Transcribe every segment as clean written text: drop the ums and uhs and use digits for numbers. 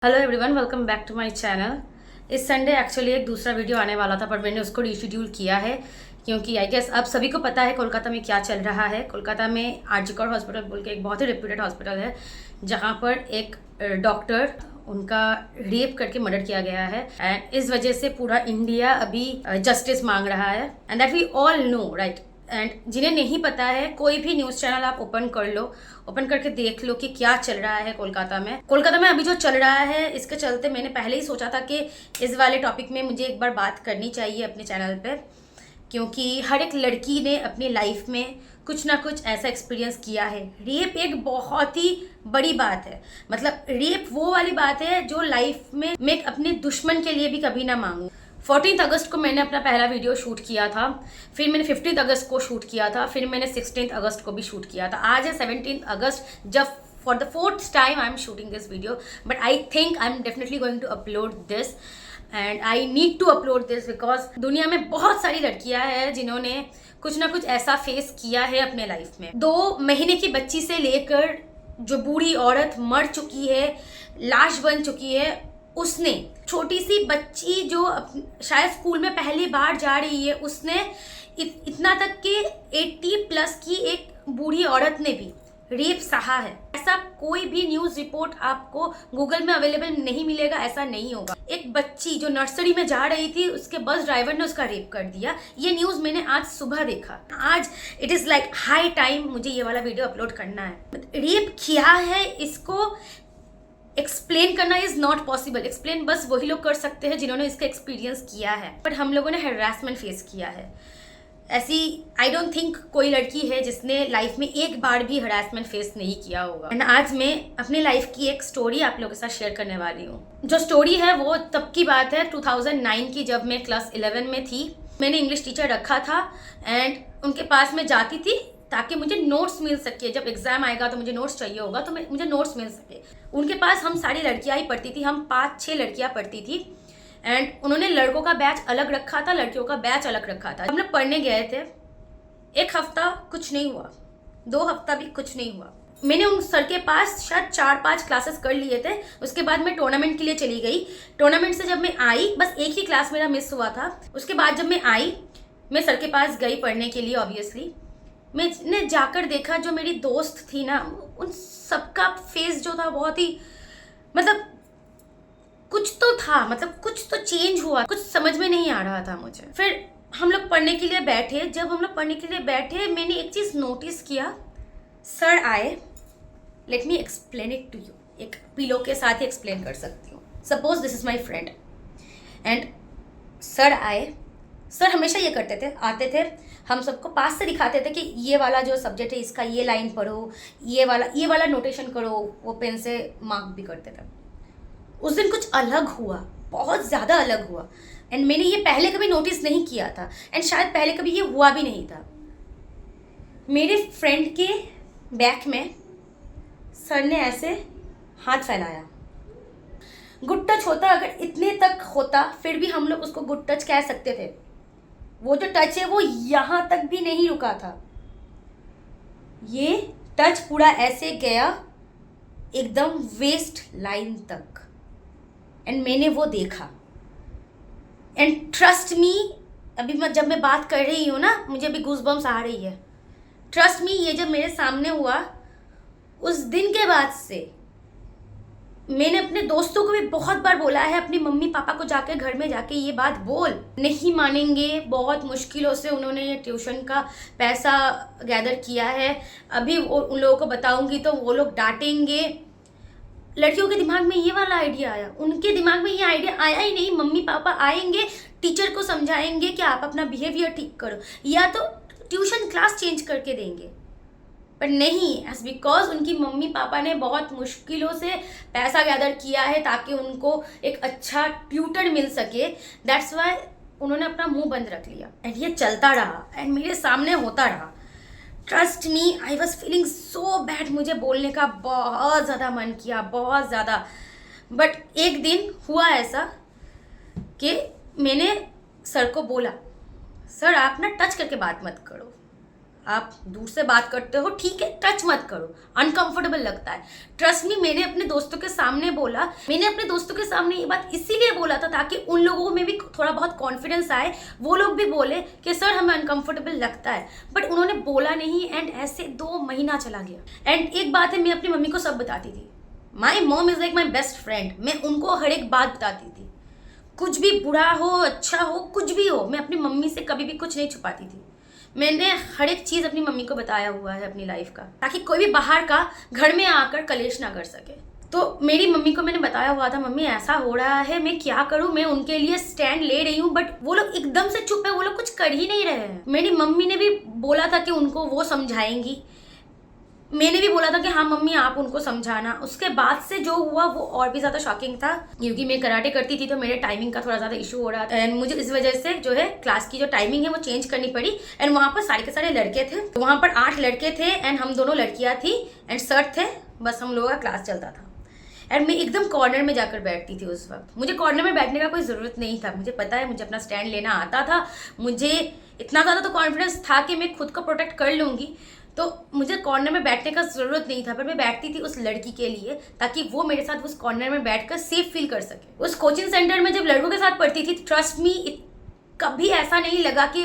Hello everyone, welcome back to my channel. इस Sunday actually एक दूसरा वीडियो आने वाला था, पर मैंने उसको रीशेड्यूल किया है क्योंकि आई गेस अब सभी को पता है कोलकाता में क्या चल रहा है। कोलकाता में आरजी कर हॉस्पिटल बोल के एक बहुत ही रेप्यूटेड हॉस्पिटल है, जहाँ पर एक डॉक्टर उनका रेप करके मर्डर किया गया है। एंड इस वजह से पूरा इंडिया अभी जस्टिस मांग रहा है, and that we all know, right. And जिन्हें नहीं पता है, कोई भी न्यूज़ चैनल आप ओपन कर लो, ओपन करके देख लो कि क्या चल रहा है कोलकाता में। कोलकाता में अभी जो चल रहा है, इसके चलते मैंने पहले ही सोचा था कि इस वाले टॉपिक में मुझे एक बार बात करनी चाहिए अपने चैनल पे, क्योंकि हर एक लड़की ने अपनी लाइफ में कुछ ना कुछ ऐसा एक्सपीरियंस किया है। रेप एक बहुत ही बड़ी बात है, मतलब रेप वो वाली बात है जो लाइफ में मैं अपने दुश्मन के लिए भी कभी ना मांगू। 14 अगस्त को मैंने अपना पहला वीडियो शूट किया था, फिर मैंने 15 अगस्त को शूट किया था, फिर मैंने 16 अगस्त को भी शूट किया था। आज है 17 अगस्त, जब for the 4th time I am shooting this video, but I think I am definitely going to upload this and I need to upload this because दुनिया में बहुत सारी लड़कियां हैं जिन्होंने कुछ ना कुछ ऐसा फेस किया है अपने लाइफ में। 2 महीने की बच्ची से लेकर जो बूढ़ी औरत मर चुकी है, लाश बन चुकी है, उसने, छोटी सी बच्ची जो शायद स्कूल में पहली बार जा रही है, उसने इतना तक कि 80+ की एक बूढ़ी औरत ने भी रेप सहा है। ऐसा कोई भी न्यूज़ रिपोर्ट आपको गूगल में अवेलेबल नहीं मिलेगा, ऐसा नहीं होगा। एक बच्ची जो नर्सरी में जा रही थी, उसके बस ड्राइवर ने उसका रेप कर दिया। ये न्यूज़ मैंने आज सुबह देखा। आज it is like high time मुझे ये वाला वीडियो अपलोड करना है। रेप किया है, इसको एक्सप्लेन करना इज नॉट पॉसिबल। एक्सप्लेन बस वही लोग कर सकते हैं जिन्होंने इसका एक्सपीरियंस किया है, बट हम लोगों ने हैरेसमेंट फेस किया है। ऐसी आई डोंट थिंक कोई लड़की है जिसने लाइफ में एक बार भी हरासमेंट फेस नहीं किया होगा। एंड आज मैं अपने लाइफ की एक स्टोरी आप लोगों के साथ शेयर करने वाली हूँ। जो स्टोरी है वो तब की बात है, 2009 की, जब मैं क्लास 11 में थी। मैंने इंग्लिश टीचर रखा था एंड उनके पास मैं जाती थी ताकि मुझे नोट्स मिल सके। जब एग्जाम आएगा तो मुझे नोट्स चाहिए होगा, तो मुझे नोट्स मिल सके। उनके पास हम सारी लड़कियां ही पढ़ती थी, हम 5-6 लड़कियां पढ़ती थी। एंड उन्होंने लड़कों का बैच अलग रखा था, लड़कियों का बैच अलग रखा था। हम लोग पढ़ने गए थे, 1 हफ्ता कुछ नहीं हुआ, 2 हफ्ता भी कुछ नहीं हुआ। मैंने उन सर के पास शायद 4-5 क्लासेस कर लिए थे। उसके बाद मैं टूर्नामेंट के लिए चली गई। टूर्नामेंट से जब मैं आई, बस एक ही क्लास मेरा मिस हुआ था। उसके बाद जब मैं आई, मैं सर के पास गई पढ़ने के लिए। ऑब्वियसली मैंने जाकर देखा, जो मेरी दोस्त थी ना, उन सबका फेस जो था बहुत ही, मतलब कुछ तो था, मतलब कुछ तो चेंज हुआ, कुछ समझ में नहीं आ रहा था मुझे। फिर हम लोग पढ़ने के लिए बैठे। जब हम लोग पढ़ने के लिए बैठे, मैंने एक चीज़ नोटिस किया। सर आए, let me explain it to you. एक पिलो के साथ ही एक्सप्लेन कर सकती हूँ। Suppose this is my friend and sir आए। सर हमेशा ये करते थे, आते थे, हम सबको पास से दिखाते थे कि ये वाला जो सब्जेक्ट है इसका ये लाइन पढ़ो, ये वाला नोटेशन करो। वो पेन से मार्क भी करते थे। उस दिन कुछ अलग हुआ, बहुत ज़्यादा अलग हुआ। एंड मैंने ये पहले कभी नोटिस नहीं किया था, एंड शायद पहले कभी ये हुआ भी नहीं था। मेरे फ्रेंड के बैक में सर ने ऐसे हाथ फैलाया। गुड टच होता, अगर इतने तक होता फिर भी हम लोग उसको गुड टच कह सकते थे। वो जो टच है वो यहाँ तक भी नहीं रुका था। ये टच पूरा ऐसे गया एकदम वेस्ट लाइन तक, एंड मैंने वो देखा। एंड ट्रस्ट मी, अभी जब मैं बात कर रही हूँ ना, मुझे अभी गूज़बम्स आ रही है। ट्रस्ट मी, ये जब मेरे सामने हुआ, उस दिन के बाद से मैंने अपने दोस्तों को भी बहुत बार बोला है, अपनी मम्मी पापा को जाके घर में जाके ये बात बोल, नहीं मानेंगे। बहुत मुश्किलों से उन्होंने ये ट्यूशन का पैसा गैदर किया है। अभी उन लोगों को बताऊंगी तो वो लोग डांटेंगे। लड़कियों के दिमाग में ये वाला आइडिया आया, उनके दिमाग में ये आइडिया आया ही नहीं। मम्मी पापा आएंगे, टीचर को समझाएंगे कि आप अपना बिहेवियर ठीक करो, या तो ट्यूशन क्लास चेंज करके देंगे। पर नहीं, एज बिकॉज उनकी मम्मी पापा ने बहुत मुश्किलों से पैसा गैदर किया है ताकि उनको एक अच्छा ट्यूटर मिल सके, दैट्स वाई उन्होंने अपना मुंह बंद रख लिया। एंड ये चलता रहा एंड मेरे सामने होता रहा। Trust me, I was feeling so bad. मुझे बोलने का बहुत ज़्यादा मन किया, बहुत ज़्यादा। बट एक दिन हुआ ऐसा कि मैंने सर को बोला, सर आप ना टच करके बात मत करो। आप दूर से बात करते हो ठीक है, टच मत करो, अनकंफर्टेबल लगता है। ट्रस्ट मी, मैंने अपने दोस्तों के सामने बोला, मैंने अपने दोस्तों के सामने ये बात इसीलिए बोला था ताकि उन लोगों में भी थोड़ा बहुत कॉन्फिडेंस आए, वो लोग भी बोले कि सर हमें अनकंफर्टेबल लगता है, बट उन्होंने बोला नहीं। एंड ऐसे 2 महीना चला गया। एंड एक बात है, मैं अपनी मम्मी को सब बताती थी। My mom is like my best friend. मैं उनको हर एक बात बताती थी, कुछ भी बुरा हो अच्छा हो कुछ भी हो, मैं अपनी मम्मी से कभी भी कुछ नहीं छुपाती थी। मैंने हर एक चीज़ अपनी मम्मी को बताया हुआ है अपनी लाइफ का, ताकि कोई भी बाहर का घर में आकर कलेश ना कर सके। तो मेरी मम्मी को मैंने बताया हुआ था, मम्मी ऐसा हो रहा है, मैं क्या करूं, मैं उनके लिए स्टैंड ले रही हूं, बट वो लोग एकदम से चुप है, वो लोग कुछ कर ही नहीं रहे हैं। मेरी मम्मी ने भी बोला था कि उनको वो समझाएंगी, मैंने भी बोला था कि हाँ मम्मी आप उनको समझाना। उसके बाद से जो हुआ वो और भी ज़्यादा शॉकिंग था, क्योंकि मैं कराटे करती थी तो मेरे टाइमिंग का थोड़ा ज़्यादा इशू हो रहा था। एंड मुझे इस वजह से जो है क्लास की जो टाइमिंग है वो चेंज करनी पड़ी। एंड वहाँ पर सारे के सारे लड़के थे, तो वहाँ पर 8 लड़के थे एंड हम दोनों लड़कियाँ थी एंड सर थे, बस हम लोगों का क्लास चलता था। एंड मैं एकदम कॉर्नर में जाकर बैठती थी उस वक्त। मुझे कॉर्नर में बैठने का कोई ज़रूरत नहीं था, मुझे पता है मुझे अपना स्टैंड लेना आता था, मुझे इतना ज़्यादा तो कॉन्फिडेंस था कि मैं खुद को प्रोटेक्ट कर लूँगी, तो मुझे कॉर्नर में बैठने का ज़रूरत नहीं था। पर मैं बैठती थी उस लड़की के लिए ताकि वो मेरे साथ उस कॉर्नर में बैठकर सेफ फील कर सके। उस कोचिंग सेंटर में जब लड़कों के साथ पढ़ती थी, ट्रस्ट मी कभी ऐसा नहीं लगा कि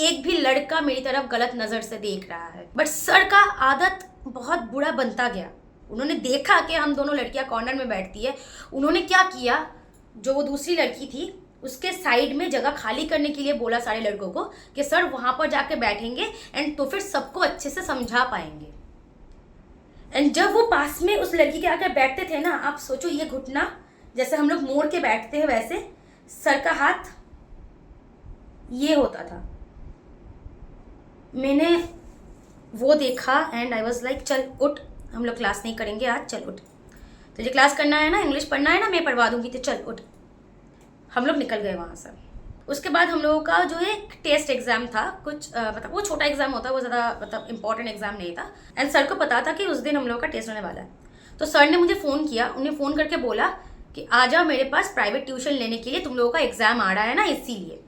एक भी लड़का मेरी तरफ गलत नज़र से देख रहा है। बट सर का आदत बहुत बुरा बनता गया। उन्होंने देखा कि हम दोनों लड़कियां कॉर्नर में बैठती है, उन्होंने क्या किया, जो वो दूसरी लड़की थी उसके साइड में जगह खाली करने के लिए बोला सारे लड़कों को कि सर वहाँ पर जाके बैठेंगे एंड तो फिर सबको अच्छे से समझा पाएंगे। एंड जब वो पास में उस लड़की के आकर बैठते थे ना, आप सोचो ये घुटना जैसे हम लोग मोड़ के बैठते हैं वैसे सर का हाथ ये होता था। मैंने वो देखा एंड आई वॉज लाइक चल उठ, हम लोग क्लास नहीं करेंगे आज, चल उठ, तुझे क्लास करना है ना, इंग्लिश पढ़ना है ना, मैं पढ़वा दूंगी, तो चल उठ। हम लोग निकल गए वहाँ से। उसके बाद हम लोगों का जो है टेस्ट एग्ज़ाम था, कुछ मतलब वो छोटा एग्ज़ाम होता है, वो ज़्यादा मतलब इंपॉर्टेंट एग्ज़ाम नहीं था। एंड सर को पता था कि उस दिन हम लोगों का टेस्ट होने वाला है, तो सर ने मुझे फ़ोन किया, उन्हें फ़ोन करके बोला कि आ जाओ मेरे पास प्राइवेट ट्यूशन लेने के लिए, तुम लोगों का एग्ज़ाम आ रहा है ना इसीलिए।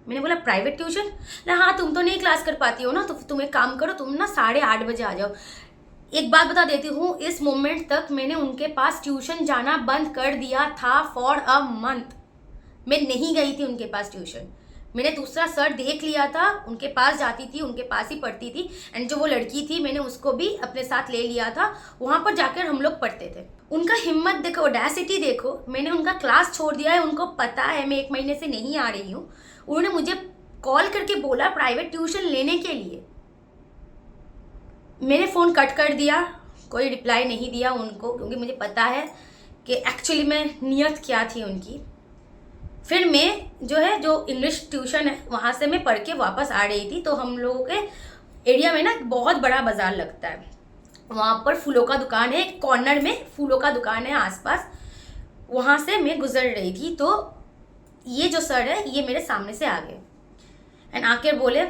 मैंने बोला प्राइवेट ट्यूशन ना, हाँ तुम तो नहीं क्लास कर पाती हो ना, तो तुम एक काम करो, तुम ना 8:30 बजे आ जाओ। एक बात बता देती हूँ, इस मोमेंट तक मैंने उनके पास ट्यूशन जाना बंद कर दिया था फॉर अ मंथ। मैं नहीं गई थी उनके पास ट्यूशन, मैंने दूसरा सर देख लिया था, उनके पास जाती थी, उनके पास ही पढ़ती थी। एंड जो वो लड़की थी मैंने उसको भी अपने साथ ले लिया था, वहाँ पर जाकर हम लोग पढ़ते थे। उनका हिम्मत देखो, ऑडेसिटी देखो, मैंने उनका क्लास छोड़ दिया है, उनको पता है मैं 1 महीने से नहीं आ रही हूँ। उन्होंने मुझे कॉल करके बोला प्राइवेट ट्यूशन लेने के लिए। मैंने फ़ोन कट कर दिया, कोई रिप्लाई नहीं दिया उनको, क्योंकि मुझे पता है कि एक्चुअली में नियत क्या थी उनकी। फिर मैं जो इंग्लिश ट्यूशन है वहाँ से मैं पढ़ के वापस आ रही थी, तो हम लोगों के एरिया में ना बहुत बड़ा बाज़ार लगता है, वहाँ पर फूलों का दुकान है, एक कॉर्नर में फूलों का दुकान है आसपास, वहाँ से मैं गुजर रही थी। तो ये जो सर है ये मेरे सामने से आ गए एंड आकर बोले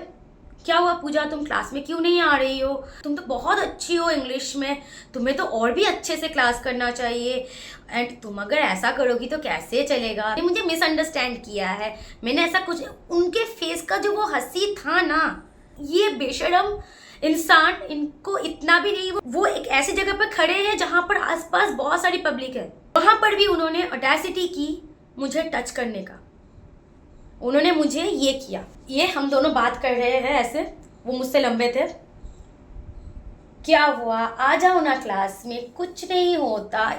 क्या हुआ पूजा, तुम क्लास में क्यों नहीं आ रही हो, तुम तो बहुत अच्छी हो इंग्लिश में, तुम्हें तो और भी अच्छे से क्लास करना चाहिए, एंड तुम अगर ऐसा करोगी तो कैसे चलेगा। मुझे मिसअंडरस्टैंड किया है, मैंने ऐसा कुछ, उनके फेस का जो वो हंसी था ना, ये बेशरम इंसान, इनको इतना भी नहीं, वो एक ऐसी जगह पर खड़े हैं जहाँ पर आसपास बहुत सारी पब्लिक है, वहाँ पर भी उन्होंने ऑडेसिटी की मुझे टच करने का। उन्होंने मुझे ये किया, ये हम दोनों बात कर रहे हैं ऐसे, वो मुझसे लंबे थे, क्या हुआ आ जाओ ना क्लास में, कुछ नहीं होता।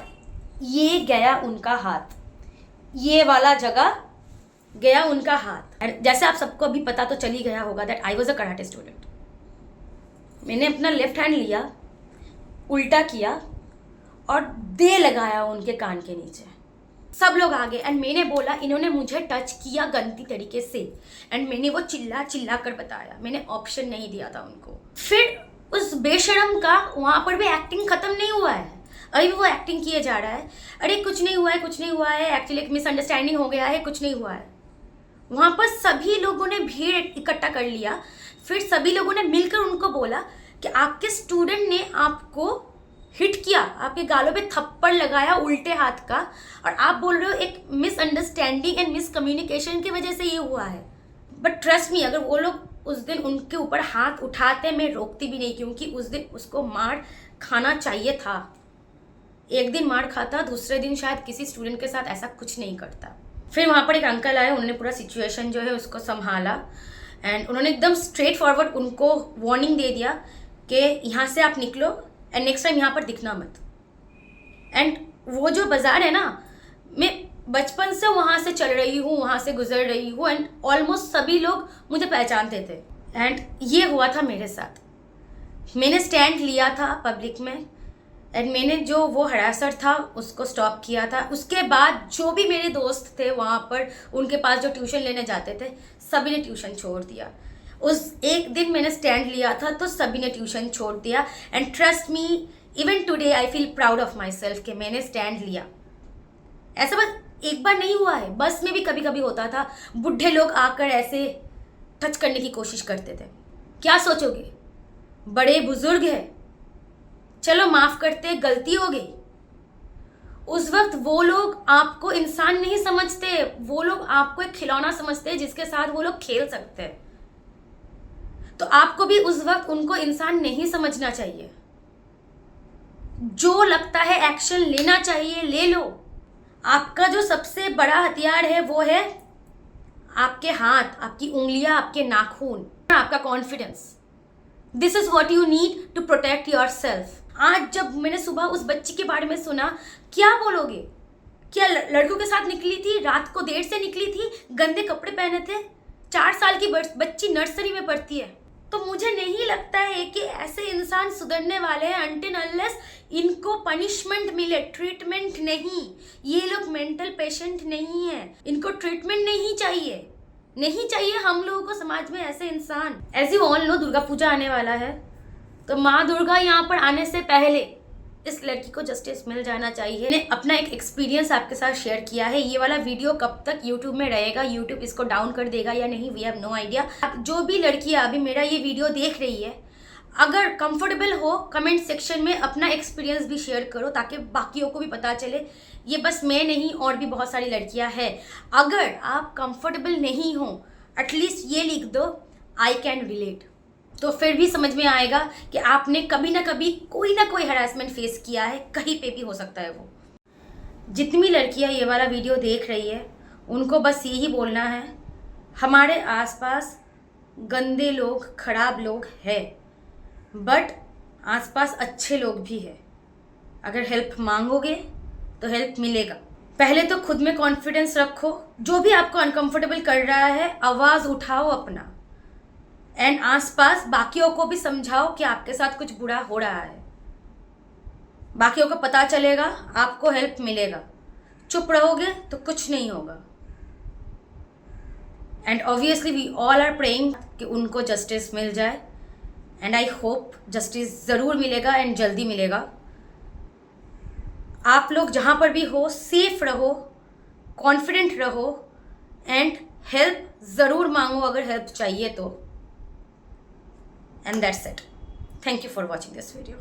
ये गया उनका हाथ, ये वाला जगह गया उनका हाथ। जैसे आप सबको अभी पता तो चल ही गया होगा that I was a karate student. मैंने अपना लेफ्ट हैंड लिया, उल्टा किया और दे लगाया उनके कान के नीचे। सब लोग आ गए एंड मैंने बोला इन्होंने मुझे टच किया गंदी तरीके से, एंड मैंने वो चिल्ला चिल्ला कर बताया, मैंने ऑप्शन नहीं दिया था उनको। फिर उस बेशरम का वहाँ पर भी एक्टिंग खत्म नहीं हुआ है, अभी वो एक्टिंग किए जा रहा है, अरे कुछ नहीं हुआ है, कुछ नहीं हुआ है, एक्चुअली एक मिसअंडरस्टैंडिंग हो गया है, कुछ नहीं हुआ है। वहाँ पर सभी लोगों ने भीड़ इकट्ठा कर लिया, फिर सभी लोगों ने मिलकर उनको बोला कि आपके स्टूडेंट ने आपको हिट किया, आपके गालों पे थप्पड़ लगाया उल्टे हाथ का, और आप बोल रहे हो एक मिसअंडरस्टैंडिंग एंड मिसकम्युनिकेशन की वजह से ये हुआ है। बट ट्रस्ट मी, अगर वो लोग उस दिन उनके ऊपर हाथ उठाते मैं रोकती भी नहीं, क्योंकि उस दिन उसको मार खाना चाहिए था। एक दिन मार खाता, दूसरे दिन शायद किसी स्टूडेंट के साथ ऐसा कुछ नहीं करता। फिर वहाँ पर एक अंकल आए, उन्होंने पूरा सिचुएशन जो है उसको संभाला एंड उन्होंने एकदम स्ट्रेट फॉरवर्ड उनको वार्निंग दे दिया कि यहाँ से आप निकलो एंड नेक्स्ट टाइम यहाँ पर दिखना मत। एंड वो जो बाज़ार है ना, मैं बचपन से वहाँ से चल रही हूँ, वहाँ से गुजर रही हूँ एंड ऑलमोस्ट सभी लोग मुझे पहचानते थे। एंड ये हुआ था मेरे साथ। मैंने स्टैंड लिया था पब्लिक में एंड मैंने जो वो हरासर था उसको स्टॉप किया था। उसके बाद जो भी मेरे दोस्त थे वहाँ पर, उनके पास जो ट्यूशन लेने जाते थे, सभी ने ट्यूशन छोड़ दिया। उस एक दिन मैंने स्टैंड लिया था तो सभी ने ट्यूशन छोड़ दिया। And trust me, even today I feel proud of my self कि मैंने स्टैंड लिया। ऐसा बस एक बार नहीं हुआ है, बस में भी कभी कभी होता था। बुढ़े लोग आकर ऐसे टच करने की कोशिश करते थे। क्या सोचोगे, बड़े बुजुर्ग है, चलो माफ करते, गलती हो गई। उस वक्त वो लोग आपको इंसान नहीं समझते, वो लोग आपको एक खिलौना समझते हैं जिसके साथ वो लोग खेल सकते हैं। तो आपको भी उस वक्त उनको इंसान नहीं समझना चाहिए। जो लगता है एक्शन लेना चाहिए, ले लो। आपका जो सबसे बड़ा हथियार है वो है आपके हाथ, आपकी उंगलियां, आपके नाखून, आपका confidence. This is what you need to protect yourself. आज जब मैंने सुबह उस बच्ची के बारे में सुना, क्या बोलोगे? क्या लड़कों के साथ निकली थी, रात को देर से निकली थी, गंदे कपड़े पहने थे, 4 साल की बच्ची नर्सरी में पढ़ती है। तो मुझे नहीं लगता है कि ऐसे इंसान सुधरने वाले हैं अनटिल अनलेस इनको पनिशमेंट मिले, ट्रीटमेंट नहीं। ये लोग मेंटल पेशेंट नहीं है, इनको ट्रीटमेंट नहीं चाहिए, नहीं चाहिए हम लोगों को समाज में ऐसे इंसान। As you all know, Durga Puja आने वाला है, तो माँ दुर्गा यहाँ पर आने से पहले इस लड़की को जस्टिस मिल जाना चाहिए। मैंने अपना एक एक्सपीरियंस आपके साथ शेयर किया है। ये वाला वीडियो कब तक यूट्यूब में रहेगा, यूट्यूब इसको डाउन कर देगा या नहीं, वी हैव नो आइडिया। जो भी लड़कियां अभी मेरा ये वीडियो देख रही है, अगर कंफर्टेबल हो कमेंट सेक्शन में अपना एक्सपीरियंस भी शेयर करो, ताकि बाकियों को भी पता चले ये बस मैं नहीं और भी बहुत सारी लड़कियां हैं। अगर आप कंफर्टेबल नहीं हो, एटलीस्ट ये लिख दो, आई कैन रिलेट। तो फिर भी समझ में आएगा कि आपने कभी ना कभी कोई ना कोई हरासमेंट फेस किया है, कहीं पे भी हो सकता है वो। जितनी भी लड़कियां ये वाला वीडियो देख रही है, उनको बस यही बोलना है, हमारे आसपास गंदे लोग, खराब लोग हैं, बट आसपास अच्छे लोग भी हैं। अगर हेल्प मांगोगे तो हेल्प मिलेगा। पहले तो खुद में कॉन्फिडेंस रखो। जो भी आपको अनकंफर्टेबल कर रहा है, आवाज़ उठाओ अपना, एंड आसपास बाकियों को भी समझाओ कि आपके साथ कुछ बुरा हो रहा है। बाकियों को पता चलेगा, आपको हेल्प मिलेगा। चुप रहोगे तो कुछ नहीं होगा। And obviously we all are praying कि उनको जस्टिस मिल जाए, एंड आई होप जस्टिस ज़रूर मिलेगा एंड जल्दी मिलेगा। आप लोग जहाँ पर भी हो, सेफ रहो, कॉन्फिडेंट रहो एंड हेल्प ज़रूर मांगो अगर हेल्प चाहिए तो। And that's it. Thank you for watching this video.